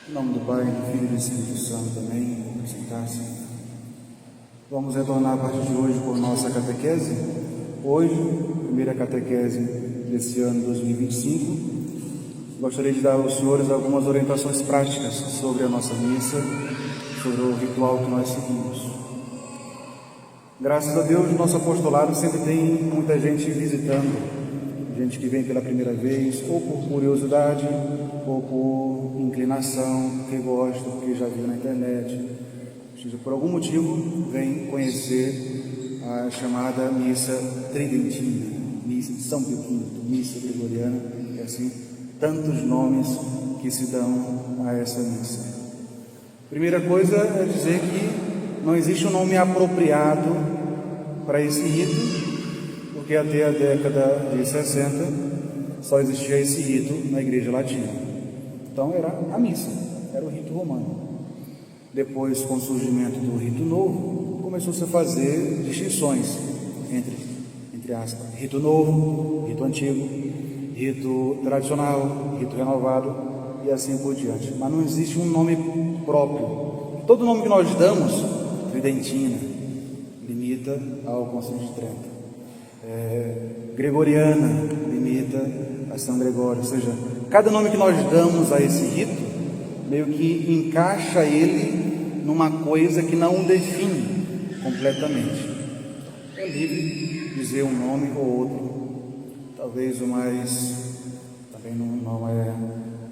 Em nome do Pai, do Filho e do Espírito Santo, amém. Sentar-se. Vamos retornar a partir de hoje com nossa catequese. Hoje, primeira catequese desse ano 2025. Gostaria de dar aos senhores algumas orientações práticas sobre a nossa missa, sobre o ritual que nós seguimos. Graças a Deus, no nosso apostolado sempre tem muita gente visitando. Gente que vem pela primeira vez, ou por curiosidade, ou por inclinação, porque gosta, porque já viu na internet. Ou seja, por algum motivo, vem conhecer a chamada missa tridentina, missa de São Pio V, missa gregoriana, e assim, tantos nomes que se dão a essa missa. Primeira coisa é dizer que não existe um nome apropriado para esse rito, porque até a década de 60 só existia esse rito na Igreja Latina. Então era a missa, era o rito romano. Depois, com o surgimento do rito novo, começou-se a fazer distinções entre aspas, rito novo, rito antigo, rito tradicional, rito renovado e assim por diante. Mas não existe um nome próprio. Todo nome que nós damos, tridentina, limita ao Concílio de Trento. Gregoriana, limita a São Gregório. Ou seja, cada nome que nós damos a esse rito, meio que encaixa ele numa coisa que não o define completamente. É livre dizer um nome ou outro, talvez o mais, também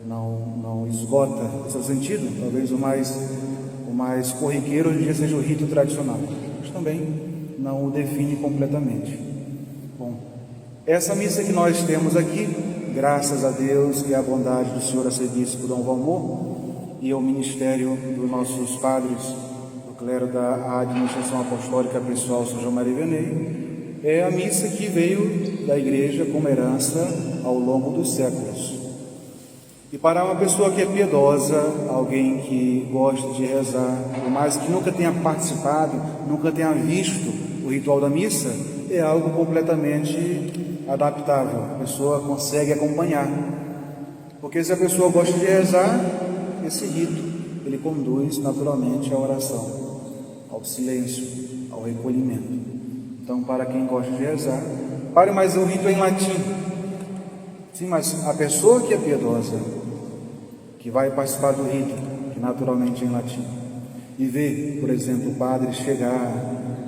não esgota o seu sentido, talvez o mais corriqueiro hoje em dia seja o rito tradicional, mas também não o define completamente. Bom, essa missa que nós temos aqui, graças a Deus e à bondade do Senhor Arcebispo Dom Valmor e ao ministério dos nossos padres do clero da administração apostólica pessoal São João Maria Vianney, é a missa que veio da Igreja como herança ao longo dos séculos. E para uma pessoa que é piedosa, alguém que gosta de rezar, por mais que nunca tenha participado, nunca tenha visto o ritual da missa, é algo completamente adaptável. A pessoa consegue acompanhar. Porque se a pessoa gosta de rezar, esse rito, ele conduz naturalmente à oração, ao silêncio, ao recolhimento. Então, para quem gosta de rezar, mas o rito é em latim. Sim, mas a pessoa que é piedosa, que vai participar do rito, que naturalmente é em latim, e vê, por exemplo, o padre chegar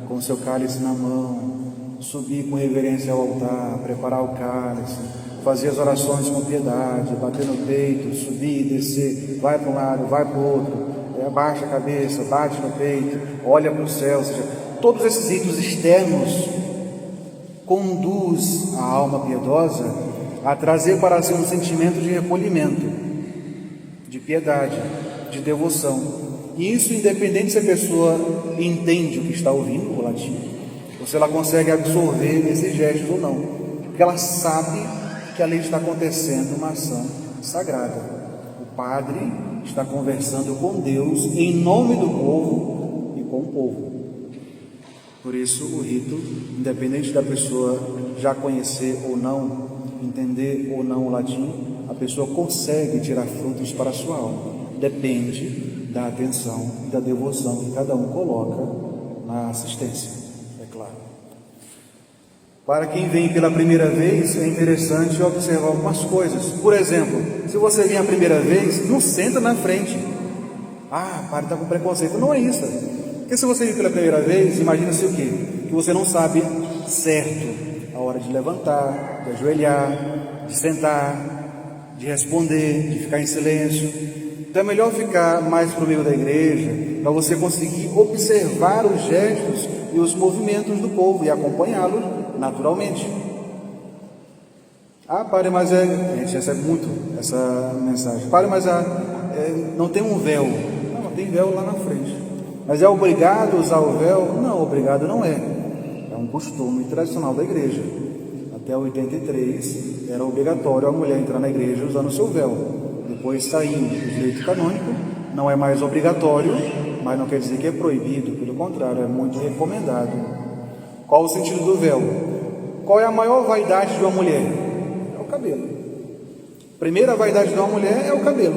com seu cálice na mão, subir com reverência ao altar, preparar o cálice, fazer as orações com piedade, bater no peito, subir e descer, vai para um lado, vai para o outro, abaixa a cabeça, bate no peito, olha para o céu, ou seja, todos esses ritos externos conduz a alma piedosa a trazer para si um sentimento de recolhimento, de piedade, de devoção. E isso independente se a pessoa entende o que está ouvindo, o latim, ou se ela consegue absorver esses gestos ou não, porque ela sabe que ali está acontecendo uma ação sagrada. O padre está conversando com Deus em nome do povo e com o povo. Por isso o rito, independente da pessoa já conhecer ou não, entender ou não o latim, a pessoa consegue tirar frutos para a sua alma. Depende da atenção e da devoção que cada um coloca na assistência, é claro. Para quem vem pela primeira vez, é interessante observar algumas coisas. Por exemplo, se você vem a primeira vez, não senta na frente. Ah, padre, está com preconceito. Não é isso. Porque se você vem pela primeira vez, imagina-se o quê? Que você não sabe certo a hora de levantar, de ajoelhar, de sentar, de responder, de ficar em silêncio. Então é melhor ficar mais para o meio da igreja, para você conseguir observar os gestos e os movimentos do povo e acompanhá-los naturalmente. Ah, padre, mas a gente recebe muito essa mensagem. Padre, mas não tem um véu. Não tem véu lá na frente. Mas é obrigado usar o véu? Não, obrigado não é. É um costume tradicional da igreja. Até 83 era obrigatório a mulher entrar na igreja usando o seu véu. Depois saiu do direito canônico, não é mais obrigatório, mas não quer dizer que é proibido, pelo contrário, é muito recomendado. Qual o sentido do véu? Qual é a maior vaidade de uma mulher? É o cabelo. Primeira vaidade de uma mulher é o cabelo.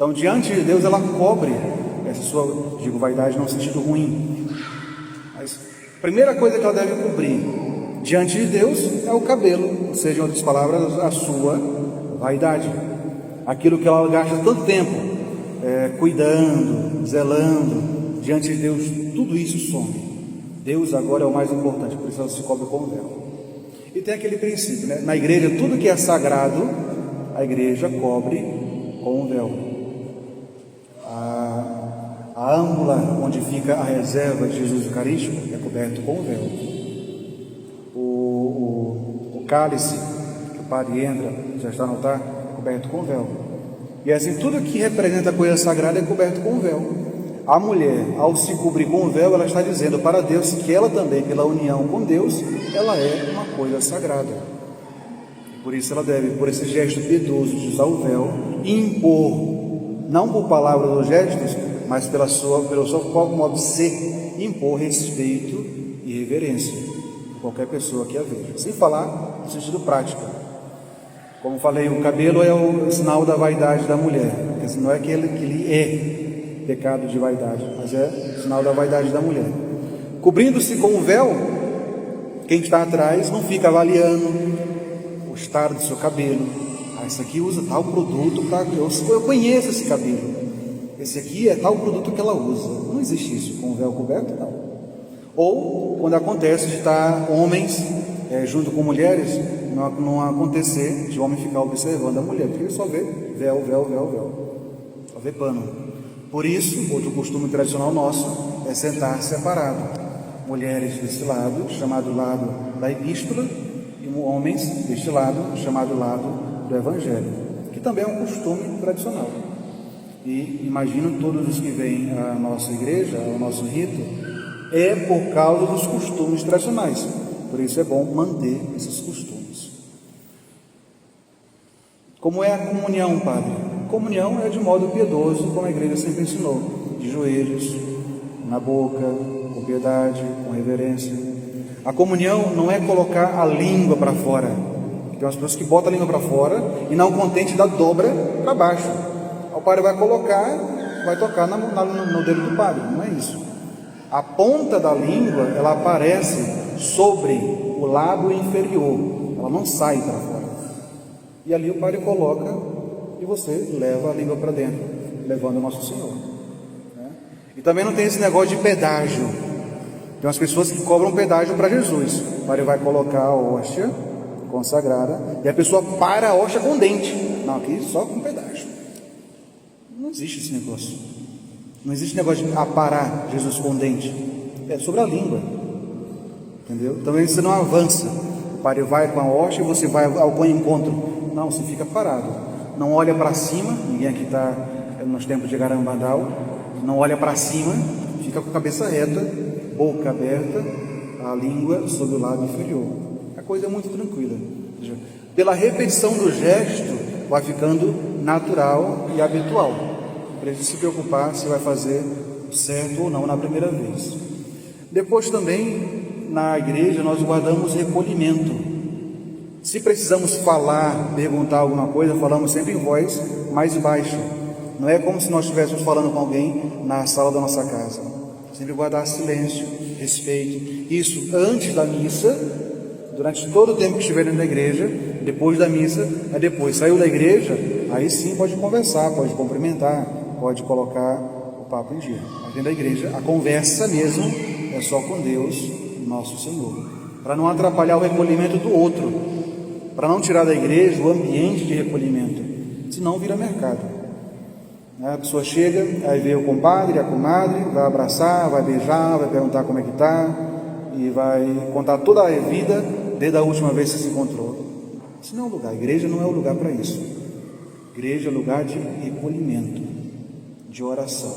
Então, diante de Deus, ela cobre essa sua, digo, vaidade no sentido ruim. Mas a primeira coisa que ela deve cobrir diante de Deus é o cabelo, ou seja, em outras palavras, a sua vaidade. Aquilo que ela gasta tanto tempo cuidando, zelando, diante de Deus, tudo isso some. Deus agora é o mais importante, por isso ela se cobre com o véu. E tem aquele princípio, né? Na igreja, tudo que é sagrado, a igreja cobre com o véu. A âmbula onde fica a reserva de Jesus Eucarístico é coberto com o véu. O cálice que o padre entra, já está no altar, é coberto com o véu. E assim, tudo que representa coisa sagrada é coberto com o véu. A mulher, ao se cobrir com o véu, ela está dizendo para Deus que ela também, pela união com Deus, ela é uma coisa sagrada. Por isso ela deve, por esse gesto piedoso de usar o véu, impor, não por palavras ou gestos, mas pelo seu próprio modo de ser, impor respeito e reverência a qualquer pessoa que a veja. Sem falar no sentido prático. Como falei, o cabelo é o sinal da vaidade da mulher. Não é que ele é pecado de vaidade, mas é o sinal da vaidade da mulher. Cobrindo-se com o véu, quem está atrás não fica avaliando o estado do seu cabelo. Esse aqui usa tal produto, eu conheço esse cabelo. Esse aqui é tal produto que ela usa. Não existe isso com o véu coberto, não. Ou quando acontece de estar homens junto com mulheres, não acontecer de homem ficar observando a mulher, porque ele só vê véu, só vê pano. Por isso, outro costume tradicional nosso é sentar separado. Mulheres desse lado, chamado lado da epístola, e homens deste lado, chamado lado do evangelho, que também é um costume tradicional. E imagino todos os que vêm à nossa igreja, ao nosso rito, é por causa dos costumes tradicionais. Por isso é bom manter esses costumes. Como é a comunhão, padre? Comunhão é de modo piedoso, como a igreja sempre ensinou, de joelhos, na boca, com piedade, com reverência. A comunhão não é colocar a língua para fora. Tem umas pessoas que botam a língua para fora e não contente da dobra para baixo. O padre vai colocar, vai tocar no dedo do padre, não é isso. A ponta da língua, ela aparece sobre o lábio inferior, ela não sai para fora. E ali o padre coloca e você leva a língua para dentro, levando o Nosso Senhor. E também não tem esse negócio de pedágio. Tem umas pessoas que cobram pedágio para Jesus. O padre vai colocar a hóstia consagrada e a pessoa para a hóstia com dente. Não, aqui só com pedágio. Não existe esse negócio. Não existe negócio de aparar Jesus com dente. É sobre a língua. Entendeu? Também você não avança. O padre vai com a hóstia e você vai ao encontro. Não, você fica parado. Não olha para cima. Ninguém aqui está nos tempos de Garambandal. Não olha para cima. Fica com a cabeça reta, boca aberta, a língua sobre o lado inferior. A coisa é muito tranquila. Pela repetição do gesto, vai ficando natural e habitual. Não precisa se preocupar se vai fazer certo ou não na primeira vez. Depois também, na igreja, nós guardamos recolhimento. Se precisamos falar, perguntar alguma coisa, falamos sempre em voz mais baixa. Não é como se nós estivéssemos falando com alguém na sala da nossa casa. Sempre guardar silêncio, respeito. Isso antes da missa, durante todo o tempo que estiver dentro da igreja, depois da missa, aí depois saiu da igreja, aí sim pode conversar, pode cumprimentar, pode colocar o papo em dia. Mas dentro da igreja, a conversa mesmo é só com Deus, nosso Senhor. Para não atrapalhar o recolhimento do outro, para não tirar da igreja o ambiente de recolhimento, senão vira mercado. A pessoa chega, aí vê o compadre, a comadre, vai abraçar, vai beijar, vai perguntar como é que está, e vai contar toda a vida desde a última vez que se encontrou. Isso não é um lugar, a igreja não é o lugar para isso. Igreja é lugar de recolhimento, de oração.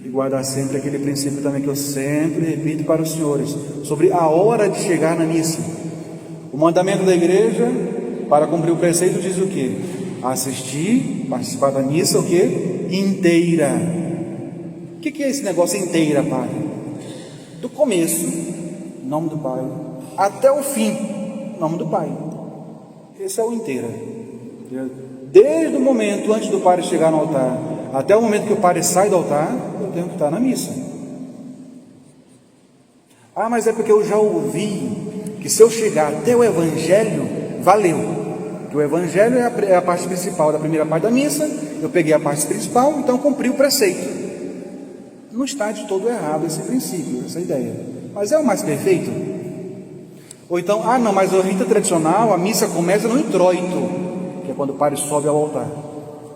E guardar sempre aquele princípio também que eu sempre repito para os senhores, sobre a hora de chegar na missa. O mandamento da igreja, para cumprir o preceito, diz o quê? Assistir, participar da missa, o quê? Inteira. O que é esse negócio inteira, Pai? Do começo, em nome do Pai, até o fim, em nome do Pai. Esse é o inteira. Desde o momento antes do padre chegar no altar até o momento que o padre sai do altar, eu tenho que estar na missa. Ah, mas é porque eu já ouvi que se eu chegar até o Evangelho, valeu. Que o Evangelho é a parte principal da primeira parte da missa, eu peguei a parte principal, então cumpri o preceito. Não está de todo errado esse princípio, essa ideia. Mas é o mais perfeito? Ou então, não, mas o rito tradicional, a missa começa no introito, que é quando o padre sobe ao altar.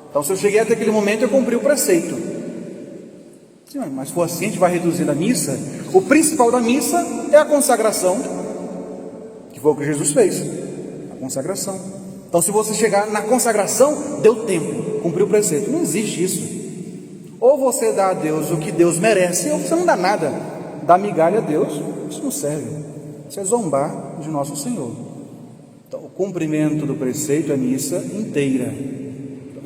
Então, se eu cheguei até aquele momento, eu cumpri o preceito. Sim, mas se for assim, a gente vai reduzindo a missa. O principal da missa é a consagração, que foi o que Jesus fez, a consagração. Então, se você chegar na consagração, deu tempo, cumpriu o preceito. Não existe isso. Ou você dá a Deus o que Deus merece, ou você não dá nada. Dá migalha a Deus, isso não serve. Isso é zombar de nosso Senhor. Então, o cumprimento do preceito é missa inteira.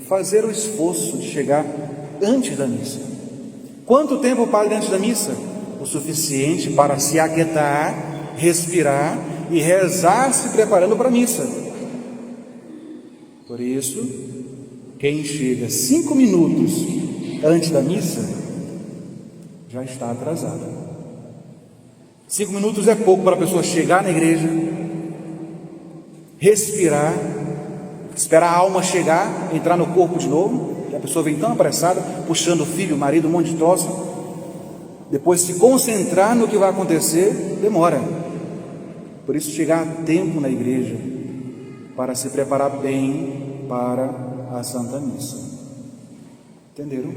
Fazer o esforço de chegar antes da missa. Quanto tempo o padre antes da missa? O suficiente para se aquietar, respirar e rezar se preparando para a missa. Por isso, quem chega 5 minutos antes da missa já está atrasado. 5 minutos é pouco para a pessoa chegar na igreja, respirar, esperar a alma chegar, entrar no corpo de novo, que a pessoa vem tão apressada, puxando o filho, o marido, um monte de troço, depois se concentrar no que vai acontecer, demora. Por isso, chegar a tempo na igreja, para se preparar bem para a Santa Missa. Entenderam?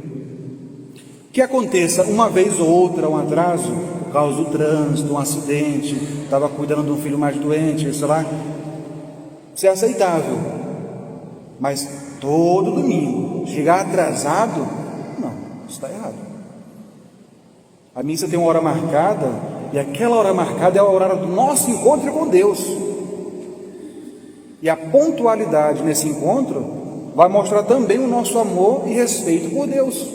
Que aconteça uma vez ou outra um atraso, por causa do trânsito, um acidente, estava cuidando de um filho mais doente, sei lá, isso é aceitável. Mas todo domingo, chegar atrasado, não, isso está errado. A missa tem uma hora marcada, e aquela hora marcada é a hora do nosso encontro com Deus. E a pontualidade nesse encontro vai mostrar também o nosso amor e respeito por Deus.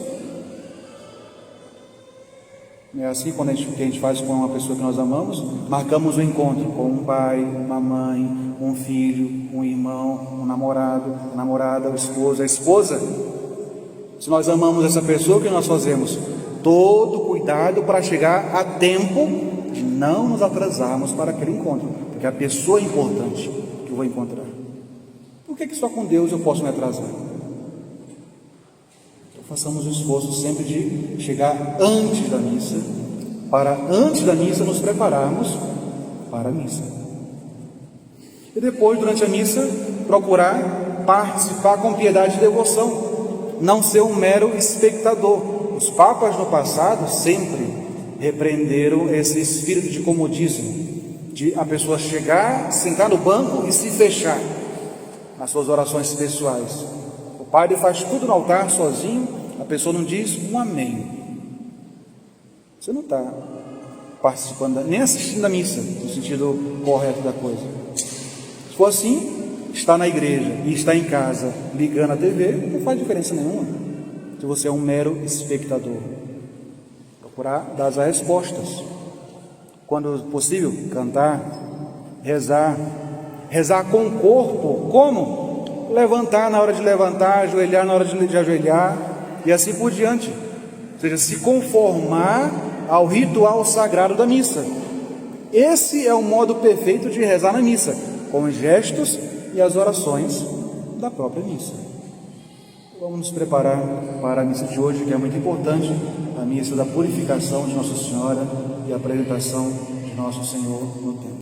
É assim quando a gente faz com uma pessoa que nós amamos, marcamos o encontro com um pai, uma mãe, um filho, um irmão, um namorado, uma namorada, o esposo, a esposa. Se nós amamos essa pessoa, o que nós fazemos? Todo cuidado para chegar a tempo de não nos atrasarmos para aquele encontro, porque a pessoa é importante que eu vou encontrar. Por que só com Deus eu posso me atrasar? Então façamos o esforço sempre de chegar antes da missa, para antes da missa nos prepararmos para a missa. E depois, durante a missa, procurar participar com piedade e devoção, não ser um mero espectador. Os papas no passado sempre repreenderam esse espírito de comodismo, de a pessoa chegar, sentar no banco e se fechar nas suas orações pessoais. O padre faz tudo no altar sozinho, a pessoa não diz um amém. Você não está participando, nem assistindo a missa, no sentido correto da coisa. Se for assim, está na igreja e está em casa ligando a TV, não faz diferença nenhuma. Se você é um mero espectador, procurar dar as respostas. Quando possível, cantar, rezar com o corpo. Como? Levantar na hora de levantar, ajoelhar na hora de ajoelhar e assim por diante. Ou seja, se conformar ao ritual sagrado da missa. Esse é o modo perfeito de rezar na missa, com os gestos e as orações da própria missa. Vamos nos preparar para a missa de hoje, que é muito importante, a missa da purificação de Nossa Senhora e a apresentação de Nosso Senhor no templo.